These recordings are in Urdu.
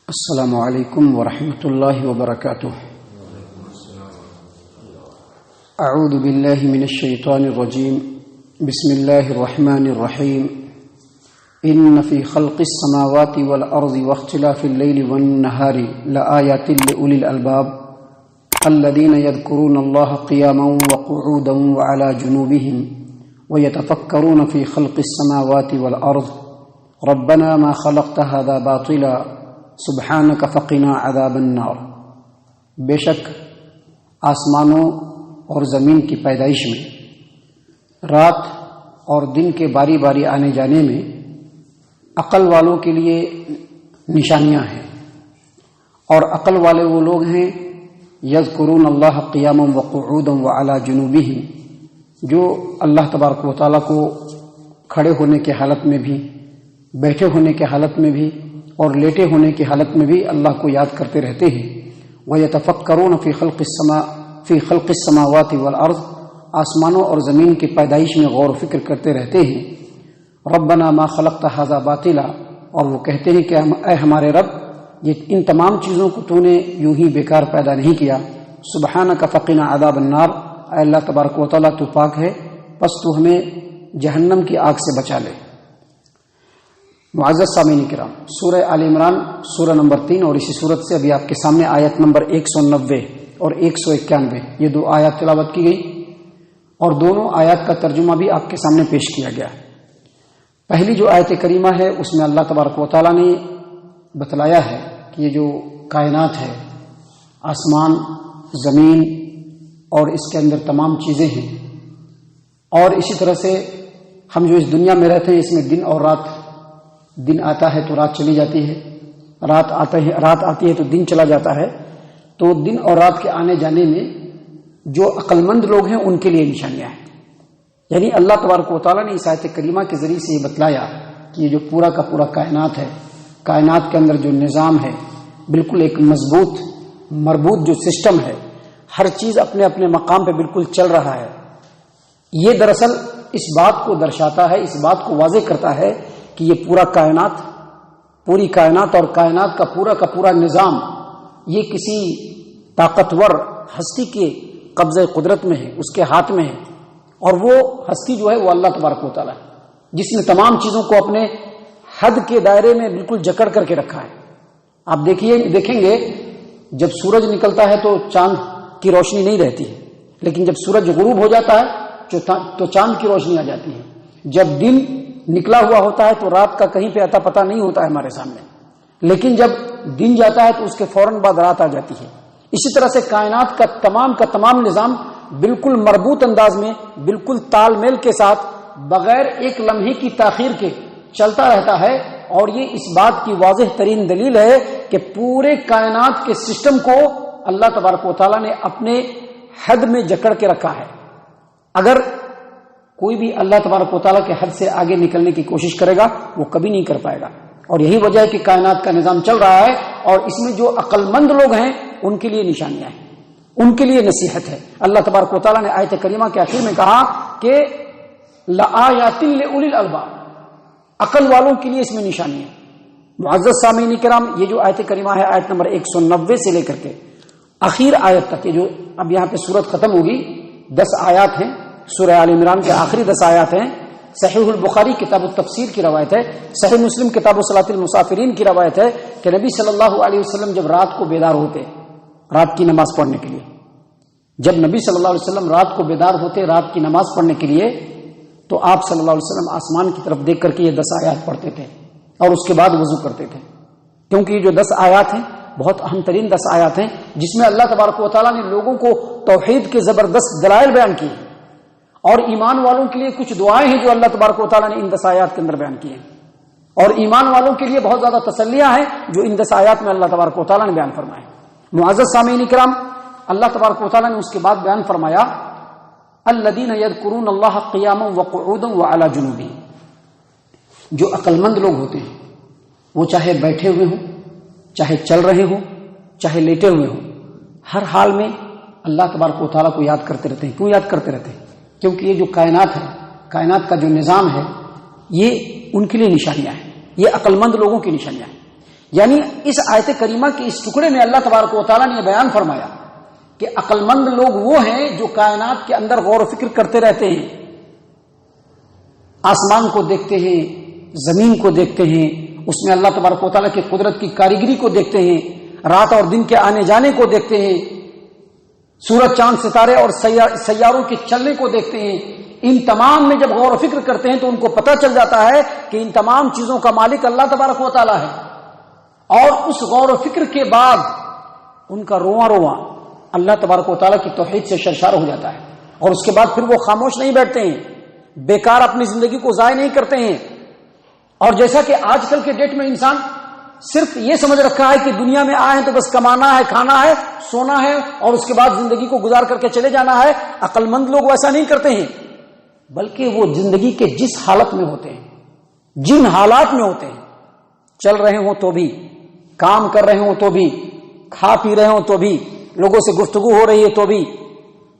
السلام علیکم ورحمۃ اللہ وبرکاتہ۔ اعوذ باللہ من الشیطان الرجیم، بسم اللہ الرحمن الرحیم۔ ان فی خلق السماوات والارض واختلاف اللیل والنہار لآیات لأولی الالباب الذین یذکرون اللہ قیاما وقعودا وعلی جنوبہم ویتفکرون فی خلق السماوات والارض ربنا ما خلقت هذا باطلا سبحانک فقنا عذاب النار۔ بے شک آسمانوں اور زمین کی پیدائش میں، رات اور دن کے باری باری آنے جانے میں عقل والوں کے لیے نشانیاں ہیں، اور عقل والے وہ لوگ ہیں یذکرون اللہ قیاما وقعودا وعلی جنوبہم، جو اللہ تبارک و تعالیٰ کو کھڑے ہونے کے حالت میں بھی، بیٹھے ہونے کے حالت میں بھی اور لیٹے ہونے کی حالت میں بھی اللہ کو یاد کرتے رہتے ہیں۔ وَيَتَفَكَّرُونَ فِي خَلْقِ السَّمَاوَاتِ وَالْأَرْضِ، آسمانوں اور زمین کی پیدائش میں غور و فکر کرتے رہتے ہیں۔ رَبَّنَا مَا خَلَقْتَ هَذَا بَاطِلًا، اور وہ کہتے ہیں کہ اے ہمارے رب، ان تمام چیزوں کو تو نے یوں ہی بیکار پیدا نہیں کیا۔ سبحانک فقنا عذاب النار، اے اللہ تبارک و تعالیٰ تو پاک ہے، پس تو ہمیں جہنم کی آگ سے بچا لے۔ معزز سامعین کرام، سورہ آل عمران سورہ نمبر 3 اور اسی سورت سے ابھی آپ کے سامنے آیت نمبر 190 اور 191 یہ دو آیات تلاوت کی گئی، اور دونوں آیات کا ترجمہ بھی آپ کے سامنے پیش کیا گیا۔ پہلی جو آیت کریمہ ہے اس میں اللہ تبارک و تعالیٰ نے بتلایا ہے کہ یہ جو کائنات ہے، آسمان، زمین اور اس کے اندر تمام چیزیں ہیں، اور اسی طرح سے ہم جو اس دنیا میں رہتے ہیں اس میں دن اور رات، دن آتا ہے تو رات چلی جاتی ہے، رات آتی ہے تو دن چلا جاتا ہے۔ تو دن اور رات کے آنے جانے میں جو عقل مند لوگ ہیں ان کے لیے نشانیاں ہیں، یعنی اللہ تبارک و تعالیٰ نے اس آیت کریمہ کے ذریعے سے یہ بتلایا کہ یہ جو پورا کا پورا کائنات ہے، کائنات کے اندر جو نظام ہے، بالکل ایک مضبوط مربوط جو سسٹم ہے، ہر چیز اپنے اپنے مقام پہ بالکل چل رہا ہے، یہ دراصل اس بات کو درشاتا ہے، اس بات کو واضح کرتا ہے کہ یہ پورا کائنات، پوری کائنات اور کائنات کا پورا نظام یہ کسی طاقتور ہستی کے قبضہ قدرت میں ہے، اس کے ہاتھ میں ہے، اور وہ ہستی جو ہے وہ اللہ تبارک و تعالیٰ ہے، جس نے تمام چیزوں کو اپنے حد کے دائرے میں بالکل جکڑ کر کے رکھا ہے۔ آپ دیکھیں گے جب سورج نکلتا ہے تو چاند کی روشنی نہیں رہتی ہے، لیکن جب سورج غروب ہو جاتا ہے تو چاند کی روشنی آ جاتی ہے۔ جب دن نکلا ہوا ہوتا ہے تو رات کا کہیں پہ اتا پتہ نہیں ہوتا ہے ہمارے سامنے، لیکن جب دن جاتا ہے تو اس کے فوراً بعد رات آ جاتی ہے۔ اسی طرح سے کائنات کا تمام نظام بالکل مربوط انداز میں، بالکل تال میل کے ساتھ، بغیر ایک لمحے کی تاخیر کے چلتا رہتا ہے، اور یہ اس بات کی واضح ترین دلیل ہے کہ پورے کائنات کے سسٹم کو اللہ تبارک و تعالیٰ نے اپنے حد میں جکڑ کے رکھا ہے۔ اگر کوئی بھی اللہ تبارک و تعالیٰ کے حد سے آگے نکلنے کی کوشش کرے گا وہ کبھی نہیں کر پائے گا، اور یہی وجہ ہے کہ کائنات کا نظام چل رہا ہے، اور اس میں جو عقل مند لوگ ہیں ان کے لیے نشانیاں ہیں، ان کے لیے نصیحت ہے۔ اللہ تبارک و تعالیٰ نے آیت کریمہ کے آخر میں کہا کہ لآیات لأولی الالباب، عقل والوں کے لیے اس میں نشانی ہے۔ معزز سامعین کرام، یہ جو آیت کریمہ ہے آیت نمبر 190 سے لے کر کے آخر آیت تک، یہ جو اب یہاں پہ سورت ختم ہوگی، 10 آیات ہیں، سورہ آل عمران کے آخری 10 آیات ہیں۔ صحیح البخاری کتاب التفسیر کی روایت ہے، صحیح مسلم کتاب صلاۃ المسافرین کی روایت ہے کہ نبی صلی اللہ علیہ وسلم جب رات کو بیدار ہوتے رات کی نماز پڑھنے کے لیے، جب نبی صلی اللہ علیہ وسلم رات کو بیدار ہوتے رات کی نماز پڑھنے کے لیے، تو آپ صلی اللہ علیہ وسلم آسمان کی طرف دیکھ کر کے یہ 10 آیات پڑھتے تھے، اور اس کے بعد وضو کرتے تھے، کیونکہ یہ جو 10 آیات ہیں بہت اہم ترین 10 آیات ہیں، جس میں اللہ تبارک و تعالیٰ نے لوگوں کو توحید کے زبردست دلائل بیان کیے، اور ایمان والوں کے لیے کچھ دعائیں ہیں جو اللہ تبارک و تعالیٰ نے ان 10 آیات کے اندر بیان کی ہیں، اور ایمان والوں کے لیے بہت زیادہ تسلیاں ہیں جو ان 10 آیات میں اللہ تبارک و تعالیٰ نے بیان فرمائے۔ معزز سامعین کرام، اللہ تبارک و تعالیٰ نے اس کے بعد بیان فرمایا الذین یذکرون اللہ قیاما وقعودا وعلی جنوبہم، جو عقل مند لوگ ہوتے ہیں وہ چاہے بیٹھے ہوئے ہوں، چاہے چل رہے ہوں، چاہے لیٹے ہوئے ہوں، ہر حال میں اللہ تبارک و تعالیٰ کو یاد کرتے رہتے ہیں۔ کیوں یاد کرتے رہتے ہیں؟ کیونکہ یہ جو کائنات ہے، کائنات کا جو نظام ہے، یہ ان کے لیے نشانیاں ہیں، یہ عقل مند لوگوں کی نشانیاں ہیں۔ یعنی اس آیت کریمہ کے اس ٹکڑے میں اللہ تبارک و تعالیٰ نے یہ بیان فرمایا کہ عقل مند لوگ وہ ہیں جو کائنات کے اندر غور و فکر کرتے رہتے ہیں، آسمان کو دیکھتے ہیں، زمین کو دیکھتے ہیں، اس میں اللہ تبارک و تعالیٰ کی قدرت کی کاریگری کو دیکھتے ہیں، رات اور دن کے آنے جانے کو دیکھتے ہیں، سورج چاند ستارے اور سیاروں کے چلنے کو دیکھتے ہیں۔ ان تمام میں جب غور و فکر کرتے ہیں تو ان کو پتہ چل جاتا ہے کہ ان تمام چیزوں کا مالک اللہ تبارک و تعالیٰ ہے، اور اس غور و فکر کے بعد ان کا رواں رواں اللہ تبارک و تعالیٰ کی توحید سے سرشار ہو جاتا ہے، اور اس کے بعد پھر وہ خاموش نہیں بیٹھتے ہیں، بیکار اپنی زندگی کو ضائع نہیں کرتے ہیں۔ اور جیسا کہ آج کل کے ڈیٹ میں انسان صرف یہ سمجھ رکھا ہے کہ دنیا میں آئے ہیں تو بس کمانا ہے، کھانا ہے، سونا ہے، اور اس کے بعد زندگی کو گزار کر کے چلے جانا ہے، عقل مند لوگ ویسا نہیں کرتے ہیں، بلکہ وہ زندگی کے جس حالت میں ہوتے ہیں، جن حالات میں ہوتے ہیں، چل رہے ہوں تو بھی، کام کر رہے ہوں تو بھی، کھا پی رہے ہوں تو بھی، لوگوں سے گفتگو ہو رہی ہے تو بھی،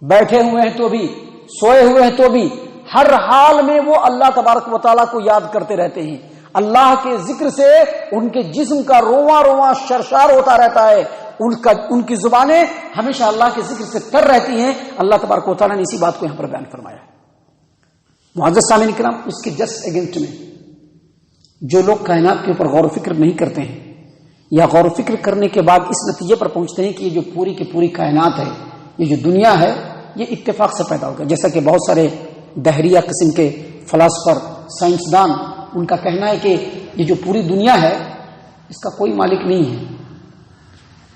بیٹھے ہوئے ہیں تو بھی، سوئے ہوئے ہیں تو بھی، ہر حال میں وہ اللہ تبارک و تعالیٰ کو یاد کرتے رہتے ہیں۔ اللہ کے ذکر سے ان کے جسم کا رواں رواں سرشار ہوتا رہتا ہے، ان کی زبانیں ہمیشہ اللہ کے ذکر سے تر رہتی ہیں۔ اللہ تبارک و تعالیٰ نے اسی بات کو یہاں پر بیان فرمایا۔ معزز سامعین کرام، اس کے جسٹ اگینسٹ میں جو لوگ کائنات کے اوپر غور و فکر نہیں کرتے ہیں، یا غور و فکر کرنے کے بعد اس نتیجے پر پہنچتے ہیں کہ یہ جو پوری کی پوری کائنات ہے، یہ جو دنیا ہے، یہ اتفاق سے پیدا ہوگا، جیسا کہ بہت سارے دہریہ قسم کے فلاسفر، سائنسدان، ان کا کہنا ہے کہ یہ جو پوری دنیا ہے اس کا کوئی مالک نہیں ہے،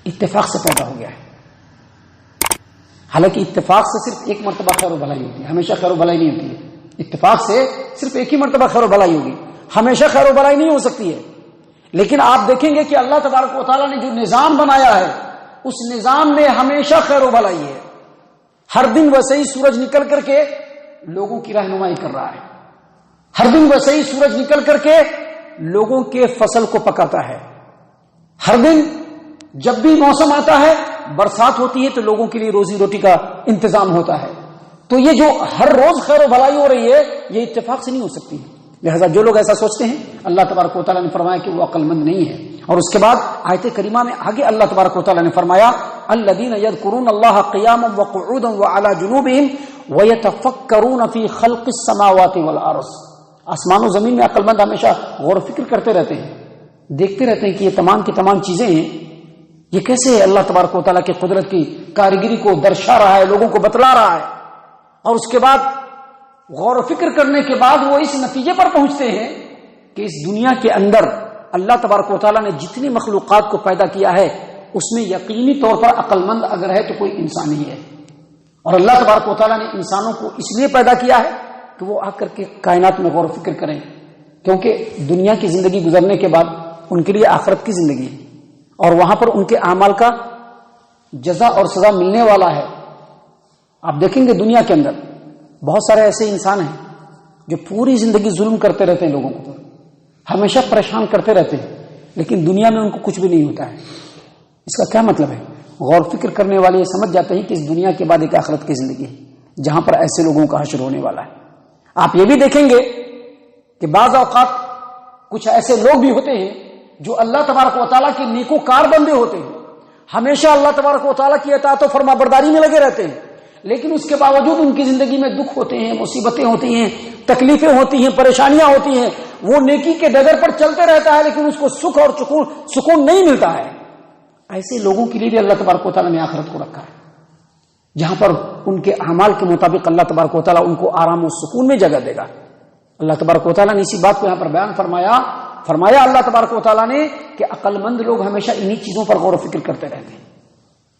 اتفاق سے پیدا ہو گیا ہے۔ حالانکہ اتفاق سے صرف ایک مرتبہ خیر و بھلائی ہوتی ہے، ہمیشہ خیر و بھلائی نہیں ہوتی ہے۔ اتفاق سے صرف ایک ہی مرتبہ خیر و بھلائی ہوگی، ہمیشہ خیر و بھلائی نہیں ہو سکتی ہے۔ لیکن آپ دیکھیں گے کہ اللہ تبارک و تعالیٰ نے جو نظام بنایا ہے، اس نظام میں ہمیشہ خیر و بھلائی ہے۔ ہر دن ویسے ہی سورج نکل کر کے لوگوں کی رہنمائی کر رہا ہے، ہر دن ویسے ہی سورج نکل کر کے لوگوں کے فصل کو پکاتا ہے، ہر دن جب بھی موسم آتا ہے، برسات ہوتی ہے تو لوگوں کے لیے روزی روٹی کا انتظام ہوتا ہے۔ تو یہ جو ہر روز خیر و بھلائی ہو رہی ہے، یہ اتفاق سے نہیں ہو سکتی۔ لہذا جو لوگ ایسا سوچتے ہیں، اللہ تبارک و تعالیٰ نے فرمایا کہ وہ عقل مند نہیں ہے۔ اور اس کے بعد آیت کریمہ میں آگے اللہ تبارک و تعالیٰ نے فرمایا، الذین یذکرون اللہ قیاما وقعودا وعلی جنوبہم ویتفکرون فی خلق السماوات والارض۔ آسمان و زمین میں عقل مند ہمیشہ غور و فکر کرتے رہتے ہیں، دیکھتے رہتے ہیں کہ یہ تمام کی تمام چیزیں ہیں، یہ کیسے اللہ تبارک و تعالیٰ کی قدرت کی کاریگری کو درشا رہا ہے، لوگوں کو بتلا رہا ہے۔ اور اس کے بعد غور و فکر کرنے کے بعد وہ اس نتیجے پر پہنچتے ہیں کہ اس دنیا کے اندر اللہ تبارک و تعالیٰ نے جتنی مخلوقات کو پیدا کیا ہے، اس میں یقینی طور پر عقل مند اگر ہے تو کوئی انسان ہی ہے۔ اور اللہ تبارک و تعالیٰ نے انسانوں کو اس لیے پیدا کیا ہے کہ وہ آ کر کے کائنات میں غور و فکر کریں، کیونکہ دنیا کی زندگی گزرنے کے بعد ان کے لیے آخرت کی زندگی ہے، اور وہاں پر ان کے اعمال کا جزا اور سزا ملنے والا ہے۔ آپ دیکھیں گے دنیا کے اندر بہت سارے ایسے انسان ہیں جو پوری زندگی ظلم کرتے رہتے ہیں، لوگوں کو ہمیشہ پریشان کرتے رہتے ہیں، لیکن دنیا میں ان کو کچھ بھی نہیں ہوتا ہے۔ اس کا کیا مطلب ہے؟ غور فکر کرنے والے یہ سمجھ جاتے ہیں کہ اس دنیا کے بعد ایک آخرت کی زندگی ہے جہاں پر ایسے لوگوں کا حشر ہونے والا ہے۔ آپ یہ بھی دیکھیں گے کہ بعض اوقات کچھ ایسے لوگ بھی ہوتے ہیں جو اللہ تبارک و تعالیٰ کے نیکوکار بندے ہوتے ہیں، ہمیشہ اللہ تبارک و تعالیٰ کی اطاعت و فرما برداری میں لگے رہتے ہیں، لیکن اس کے باوجود ان کی زندگی میں دکھ ہوتے ہیں، مصیبتیں ہوتی ہیں، تکلیفیں ہوتی ہیں، پریشانیاں ہوتی ہیں، وہ نیکی کے ڈگر پر چلتے رہتا ہے لیکن اس کو سکھ اور سکون نہیں ملتا ہے۔ ایسے لوگوں کے لیے بھی اللہ تبارک و تعالیٰ نے آخرت کو رکھا ہے، جہاں پر ان کے اعمال کے مطابق اللہ تبارک و تعالیٰ ان کو آرام و سکون میں جگہ دے گا۔ اللہ تبارک و تعالیٰ نے اسی بات کو یہاں پر بیان فرمایا اللہ تبارک و تعالیٰ نے کہ عقل مند لوگ ہمیشہ انہی چیزوں پر غور و فکر کرتے رہتے ہیں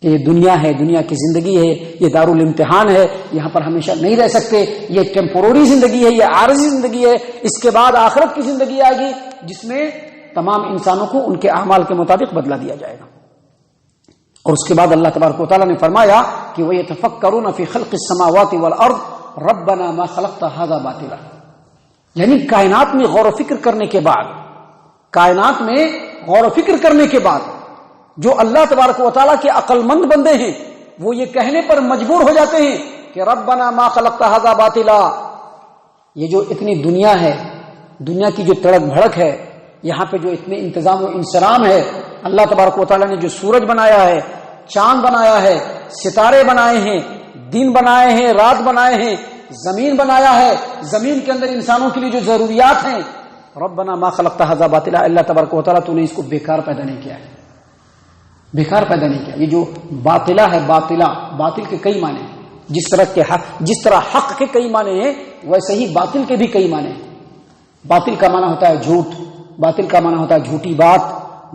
کہ یہ دنیا ہے، دنیا کی زندگی ہے، یہ دارالامتحان ہے، یہاں پر ہمیشہ نہیں رہ سکتے، یہ ٹیمپورری زندگی ہے، یہ عارضی زندگی ہے، اس کے بعد آخرت کی زندگی آئے گی جس میں تمام انسانوں کو ان کے اعمال کے مطابق بدلہ دیا جائے گا۔ اور اس کے بعد اللہ تبارک و تعالیٰ نے فرمایا کہ وَيَتَفَكَّرُونَ فِي خَلْقِ السَّمَاوَاتِ وَالْأَرْضِ رَبَّنَا مَا خَلَقْتَ هَذَا بَاطِلًا، یعنی کائنات میں غور و فکر کرنے کے بعد، کائنات میں غور و فکر کرنے کے بعد جو اللہ تبارک و تعالیٰ کے عقل مند بندے ہیں وہ یہ کہنے پر مجبور ہو جاتے ہیں کہ ربنا ما خلقت هذا باطلا، یہ جو اتنی دنیا ہے، دنیا کی جو تڑک بھڑک ہے، یہاں پہ جو اتنے انتظام و انصرام ہے، اللہ تبارک و تعالیٰ نے جو سورج بنایا ہے، چاند بنایا ہے، ستارے بنائے ہیں، دن بنائے ہیں، رات بنائے ہیں، زمین بنایا ہے، زمین کے اندر انسانوں کے لیے جو ضروریات ہیں، ربنا ما خلقت ھذا باطلا، اللہ تبارک و تعالیٰ تو نے اس کو بیکار پیدا نہیں کیا ہے، بیکار پیدا نہیں کیا۔ یہ جو باطلا ہے، باطل کے کئی معنی ہیں، جس طرح حق کے کئی معنی ہیں ویسے ہی باطل کے بھی کئی معنی ہیں۔ باطل کا معنی ہوتا ہے جھوٹ، باطل کا معنی ہوتا ہے جھوٹی بات،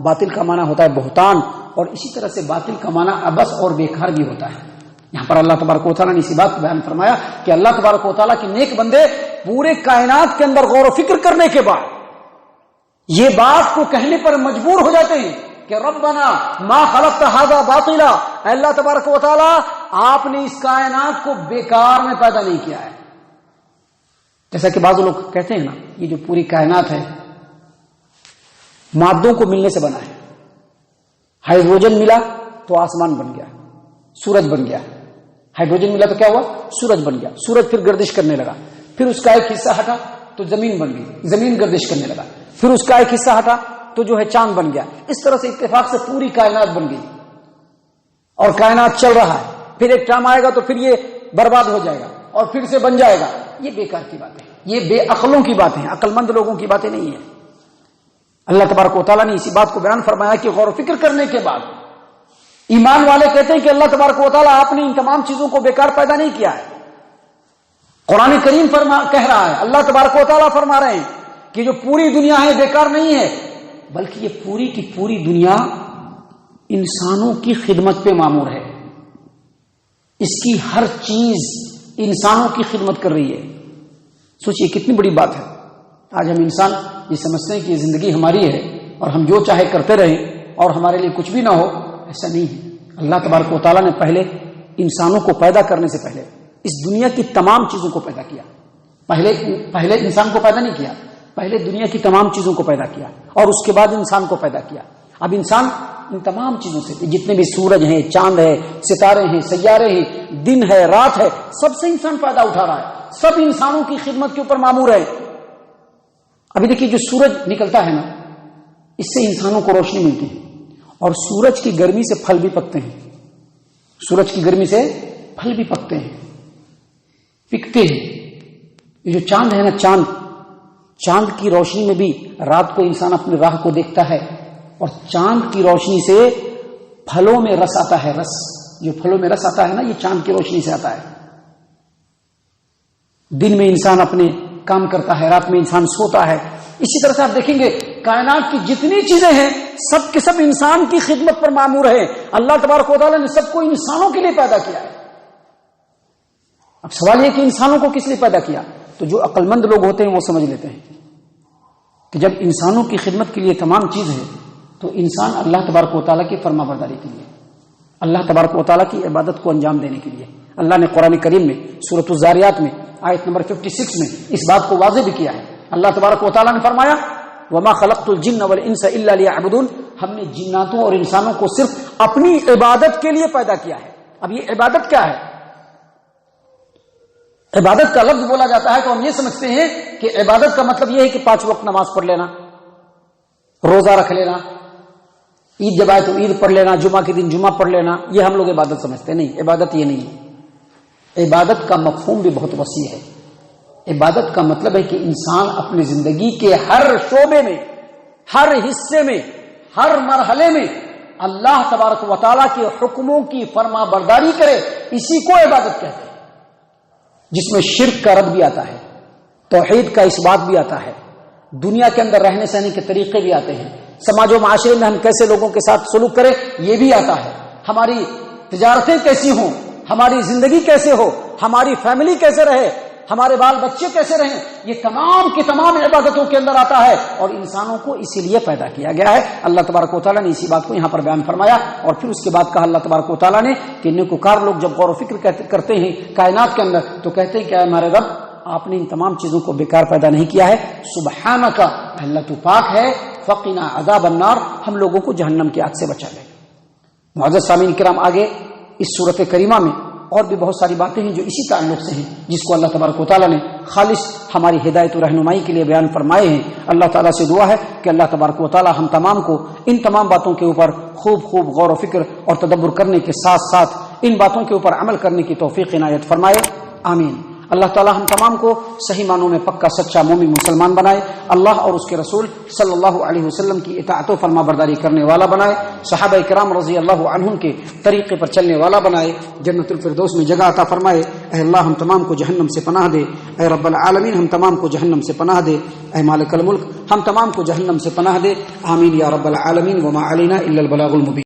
باطل کا معنی ہوتا ہے بہتان، اور اسی طرح سے باطل کا معنی عبث اور بیکار بھی ہوتا ہے۔ یہاں پر اللہ تبارک و تعالیٰ نے اسی بات کو بیان فرمایا کہ اللہ تبارک و تعالیٰ کے نیک بندے پورے کائنات کے اندر غور و فکر کرنے کے بعد یہ بات کو کہنے پر مجبور ہو جاتے ہیں کہ ربنا ما خلقت ھذا باطلا، اللہ تبارک و تعالیٰ آپ نے اس کائنات کو بیکار میں پیدا نہیں کیا ہے۔ جیسا کہ بعض لوگ کہتے ہیں نا، یہ جو پوری کائنات ہے مادوں کو ملنے سے بنا ہے، ہائیڈروجن ملا تو آسمان بن گیا، سورج بن گیا، ہائیڈروجن ملا تو کیا ہوا؟ سورج بن گیا، سورج پھر گردش کرنے لگا، پھر اس کا ایک حصہ ہٹا تو زمین بن گئی، زمین گردش کرنے لگا، پھر اس کا ایک حصہ ہٹا تو جو ہے چاند بن گیا۔ اس طرح سے اتفاق سے پوری کائنات بن گئی اور کائنات چل رہا ہے، پھر ایک ٹائم آئے گا تو پھر یہ برباد ہو جائے گا اور پھر سے بن جائے گا۔ یہ بیکار کی باتیں، یہ بے عقلوں کی باتیں ہیں، عقل مند لوگوں کی باتیں نہیں ہیں۔ اللہ تبارک و تعالیٰ نے اسی بات کو بیان فرمایا کہ غور و فکر کرنے کے بعد ایمان والے کہتے ہیں کہ اللہ تبارک و تعالیٰ آپ نے ان تمام چیزوں کو بیکار پیدا نہیں کیا ہے۔ قرآن کریم کہہ رہا ہے، اللہ تبارک و تعالیٰ فرما رہے ہیں کہ جو پوری دنیا ہے بیکار نہیں ہے، بلکہ یہ پوری کی پوری دنیا انسانوں کی خدمت پہ مامور ہے، اس کی ہر چیز انسانوں کی خدمت کر رہی ہے۔ سوچئے کتنی بڑی بات ہے۔ آج ہم انسان یہ سمجھتے ہیں کہ یہ زندگی ہماری ہے اور ہم جو چاہے کرتے رہیں اور ہمارے لیے کچھ بھی نہ ہو، ایسا نہیں ہے۔ اللہ تبارک و تعالیٰ نے پہلے انسانوں کو پیدا کرنے سے پہلے اس دنیا کی تمام چیزوں کو پیدا کیا۔ پہلے انسان کو پیدا نہیں کیا، پہلے دنیا کی تمام چیزوں کو پیدا کیا اور اس کے بعد انسان کو پیدا کیا۔ اب انسان ان تمام چیزوں سے، جتنے بھی سورج ہیں، چاند ہے، ستارے ہیں، سیارے ہیں، دن ہے، رات ہے، سب سے انسان فائدہ اٹھا رہا ہے، سب انسانوں کی خدمت کے اوپر مامور ہے۔ ابھی دیکھیے جو سورج نکلتا ہے نا، اس سے انسانوں کو روشنی ملتی ہے اور سورج کی گرمی سے پھل بھی پکتے ہیں، سورج کی گرمی سے پھل بھی پکتے ہیں، پکتے ہیں۔ یہ جو چاند ہے نا، چاند کی روشنی میں بھی رات کو انسان اپنے راہ کو دیکھتا ہے اور چاند کی روشنی سے پھلوں میں رس آتا ہے، رس جو پھلوں میں رس آتا ہے نا، یہ چاند کی روشنی سے آتا ہے۔ دن میں انسان اپنے کام کرتا ہے، رات میں انسان سوتا ہے۔ اسی طرح سے آپ دیکھیں گے کائنات کی جتنی چیزیں ہیں سب کے سب انسان کی خدمت پر مامور ہے۔ اللہ تبارک و تعالیٰ نے سب کو انسانوں کے لیے پیدا کیا ہے۔ اب سوال یہ کہ انسانوں کو کس لیے پیدا کیا؟ تو جو عقل مند لوگ ہوتے ہیں وہ سمجھ لیتے ہیں کہ جب انسانوں کی خدمت کے لیے تمام چیز ہے تو انسان اللہ تبارک و تعالیٰ کی فرما برداری کے لیے، اللہ تبارک و تعالیٰ کی عبادت کو انجام دینے کے لیے، اللہ نے قرآن کریم میں سورۃ الذاریات میں آیت نمبر 56 میں اس بات کو واضح بھی کیا ہے۔ اللہ تبارک و تعالیٰ نے فرمایا وما خلقت الجن والانس الا لیعبدون، ہم نے جناتوں اور انسانوں کو صرف اپنی عبادت کے لیے پیدا کیا ہے۔ اب یہ عبادت کیا ہے؟ عبادت کا لفظ بولا جاتا ہے تو ہم یہ سمجھتے ہیں کہ عبادت کا مطلب یہ ہے کہ 5 وقت نماز پڑھ لینا، روزہ رکھ لینا، عید جب آئے تو عید پڑھ لینا، جمعہ کے دن جمعہ پڑھ لینا، یہ ہم لوگ عبادت سمجھتے ہیں۔ نہیں، عبادت یہ نہیں ہے۔ عبادت کا مفہوم بھی بہت وسیع ہے۔ عبادت کا مطلب ہے کہ انسان اپنی زندگی کے ہر شعبے میں، ہر حصے میں، ہر مرحلے میں اللہ تبارک و تعالیٰ کے حکموں کی فرما برداری کرے، اسی کو عبادت کہتے ہیں، جس میں شرک کا رد بھی آتا ہے، توحید کا اس بات بھی آتا ہے، دنیا کے اندر رہنے سہنے کے طریقے بھی آتے ہیں، سماج و معاشرے میں ہم کیسے لوگوں کے ساتھ سلوک کریں یہ بھی آتا ہے، ہماری تجارتیں کیسی ہوں، ہماری زندگی کیسے ہو، ہماری فیملی کیسے رہے، ہمارے بال بچے کیسے رہیں، یہ تمام کی تمام عبادتوں کے اندر آتا ہے اور انسانوں کو اسی لیے پیدا کیا گیا ہے۔ اللہ تبارک و تعالیٰ نے اسی بات کو یہاں پر بیان فرمایا اور پھر اس کے بعد کہا اللہ تبارک و تعالیٰ نے کہ نیکوکار لوگ جب غور و فکر کرتے ہیں کائنات کے اندر تو کہتے ہیں کہ اے ہمارے رب، آپ نے ان تمام چیزوں کو بیکار پیدا نہیں کیا ہے، سبحانک، اللہ تو پاک ہے، فقنا عذاب النار، ہم لوگوں کو جہنم کی آگ سے بچا لے۔ معزز سامعین کرام، آگے اس سورۃ کریمہ میں اور بھی بہت ساری باتیں ہیں جو اسی تعلق سے ہیں، جس کو اللہ تبارک و تعالیٰ نے خالص ہماری ہدایت و رہنمائی کے لیے بیان فرمائے ہیں۔ اللہ تعالیٰ سے دعا ہے کہ اللہ تبارک و تعالیٰ ہم تمام کو ان تمام باتوں کے اوپر خوب غور و فکر اور تدبر کرنے کے ساتھ ساتھ ان باتوں کے اوپر عمل کرنے کی توفیق عنایت فرمائے، آمین۔ اللہ تعالیٰ ہم تمام کو صحیح معنوں میں پکا سچا مومن مسلمان بنائے، اللہ اور اس کے رسول صلی اللہ علیہ وسلم کی اطاعت و فرما برداری کرنے والا بنائے، صحابہ کرام رضی اللہ عنہم کے طریقے پر چلنے والا بنائے، جنت الفردوس میں جگہ عطا فرمائے۔ اے اللہ ہم تمام کو جہنم سے پناہ دے، اے رب العالمین ہم تمام کو جہنم سے پناہ دے، اے مالک الملک ہم تمام کو جہنم سے پناہ دے، آمین یا رب العالمین۔ وما علینا الا البلاغ المبین۔